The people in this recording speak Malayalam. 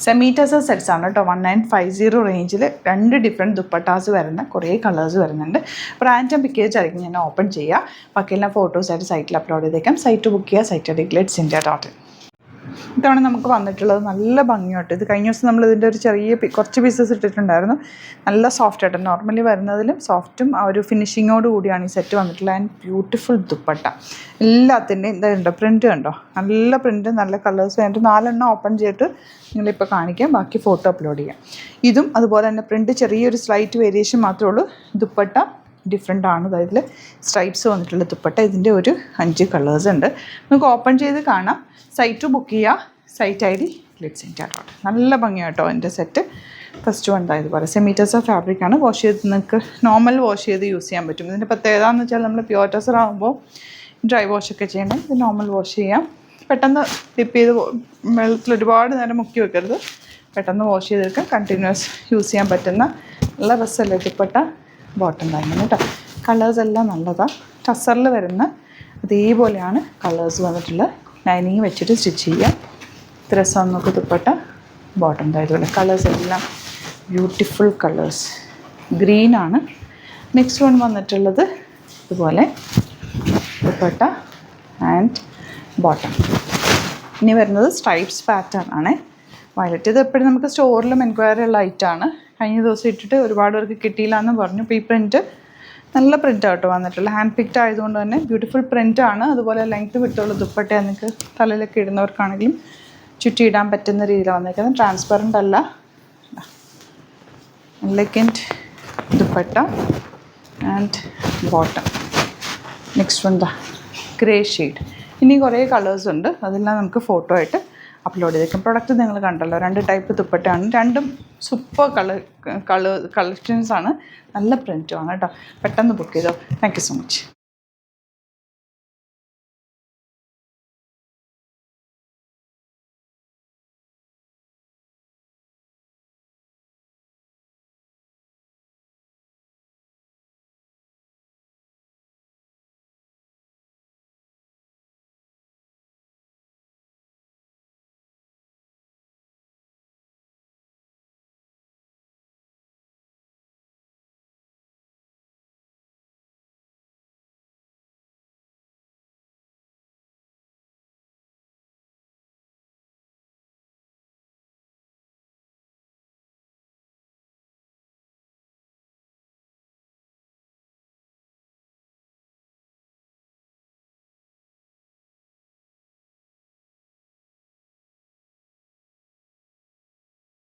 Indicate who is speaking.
Speaker 1: സെമി ടസർ സെറ്റ്സ് ആണ് കേട്ടോ. 1950 റേഞ്ചിൽ 2 ഡിഫറെൻറ്റ് ദുപ്പട്ടാസ് വരുന്ന കുറേ കളേഴ്സ് വരുന്നുണ്ട്. റാൻഡം പിക്കേജ് ആയിരിക്കും ഞാൻ ഓപ്പൺ ചെയ്യുക. ബാക്കിയെല്ലാം ഫോട്ടോസായിട്ട് സൈറ്റിൽ അപ്ലോഡ് ചെയ്തേക്കാം. സൈറ്റ് ബുക്ക് ചെയ്യുക. Site @glitzindia.in. ഇതാണ് നമുക്ക് വന്നിട്ടുള്ളത്. നല്ല ഭംഗിയായിട്ട്. ഇത് കഴിഞ്ഞ ദിവസം നമ്മൾ ഇതിൻ്റെ ഒരു കുറച്ച് പീസസ് ഇട്ടിട്ടുണ്ടായിരുന്നു. നല്ല സോഫ്റ്റ് ആയിട്ട്, നോർമലി വരുന്നതിലും സോഫ്റ്റും ആ ഒരു ഫിനിഷിങ്ങോട് കൂടിയാണ് ഈ സെറ്റ് വന്നിട്ടുള്ളത്. And beautiful dupatta. എല്ലാത്തിൻ്റെയും എന്താ പ്രിൻറ്റ് കണ്ടോ, നല്ല പ്രിൻറ്റ്, നല്ല കളേഴ്സ് വേണ്ടിയിട്ട് 4 എണ്ണം ഓപ്പൺ ചെയ്തിട്ട് നിങ്ങളിപ്പോൾ കാണിക്കാം. ബാക്കി ഫോട്ടോ അപ്ലോഡ് ചെയ്യാം. ഇതും അതുപോലെ തന്നെ പ്രിൻറ്റ് ചെറിയൊരു സ്ലൈറ്റ് വേരിയേഷൻ മാത്രമേ ഉള്ളൂ. ദുപ്പട്ട ഡിഫറെൻ്റ് ആണ്. അതായത് സ്ട്രൈപ്സ് വന്നിട്ടുള്ള ദുപ്പട്ട. ഇതിൻ്റെ ഒരു 5 കളേഴ്സ് ഉണ്ട്. നമുക്ക് ഓപ്പൺ ചെയ്ത് കാണാം. സൈറ്റ് ബുക്ക് ചെയ്യുക. Site @glitzindia.in. നല്ല ഭംഗിയാട്ടോ എൻ്റെ സെറ്റ്. ഫസ്റ്റ് വൺ ഇതുപോലെ സെമി ടസർ ഫാബ്രിക്കാണ്. വാഷ് ചെയ്ത് നിങ്ങൾക്ക് നോർമൽ വാഷ് ചെയ്ത് യൂസ് ചെയ്യാൻ പറ്റും. ഇതിൻ്റെ പ്രത്യേകത എന്ന് വെച്ചാൽ നമ്മൾ പ്യുവർ ടസർ ആകുമ്പോൾ ഡ്രൈ വാഷൊക്കെ ചെയ്യണം. ഇത് നോർമൽ വാഷ് ചെയ്യാം. പെട്ടെന്ന് ടിപ്പ് ചെയ്ത് വെള്ളത്തിൽ ഒരുപാട് നേരം മുക്കി വെക്കരുത്. പെട്ടെന്ന് വാഷ് ചെയ്തെടുക്കാം. കണ്ടിന്യൂസ് യൂസ് ചെയ്യാൻ പറ്റുന്ന നല്ല രസമല്ലേ ദുപ്പട്ട. ബോട്ടം ലൈനിങ് കേട്ടോ. കളേഴ്സ് എല്ലാം നല്ലതാണ്. ടസറിൽ വരുന്ന അതേപോലെയാണ് കളേഴ്സ് വന്നിട്ടുള്ളത്. ലൈനിങ് വെച്ചിട്ട് സ്റ്റിച്ച് ചെയ്യാം. ഇത്ര രസം നോക്ക് ദുപ്പട്ട. ബോട്ടം ഇതുപോലെ കളേഴ്സ് എല്ലാം ബ്യൂട്ടിഫുൾ കളേഴ്സ്. ഗ്രീനാണ്. നെക്സ്റ്റ് വൺ വന്നിട്ടുള്ളത് ഇതുപോലെ ദുപ്പട്ട ആൻഡ് ബോട്ടം. ഇനി വരുന്നത് സ്ട്രൈപ്സ് പാറ്റേൺ ആണ്. വയലറ്റ്. ഇത് എപ്പോഴും നമുക്ക് സ്റ്റോറിലും എൻക്വയറി ഉള്ള ഐറ്റമാണ്. കഴിഞ്ഞ ദിവസം ഇട്ടിട്ട് ഒരുപാട് പേർക്ക് കിട്ടിയില്ല എന്ന് പറഞ്ഞു. ഇപ്പോൾ ഈ പ്രിൻറ്റ് നല്ല പ്രിൻ്റ് ആട്ടോ വന്നിട്ടുള്ള. ഹാൻഡ് പിക്ഡ് ആയതുകൊണ്ട് തന്നെ ബ്യൂട്ടിഫുൾ പ്രിൻ്റാണ്. അതുപോലെ ലെങ്ത്ത് വിട്ടുള്ള ദുപ്പട്ട നിങ്ങൾക്ക് തലയിലൊക്കെ ഇടുന്നവർക്കാണെങ്കിലും ചുറ്റിയിടാൻ പറ്റുന്ന രീതിയിലാണ് വന്നിരിക്കുന്നത്. ട്രാൻസ്പെറൻ്റ് അല്ല. Elegant dupatta and bottom. Next one gray shade. ഇനി കുറേ കളേഴ്സ് ഉണ്ട്. അതെല്ലാം നമുക്ക് ഫോട്ടോ ആയിട്ട് അപ്ലോഡ് ചെയ്തേക്കാം. പ്രൊഡക്റ്റ് നിങ്ങൾ കണ്ടല്ലോ. 2 ടൈപ്പ് ദുപ്പട്ടയാണ്. രണ്ടും സൂപ്പർ കളക്ഷൻസാണ്. നല്ല പ്രിൻറ്റുമാണ് കേട്ടോ. പെട്ടെന്ന് ബുക്ക് ചെയ്തോ. Thank you so much.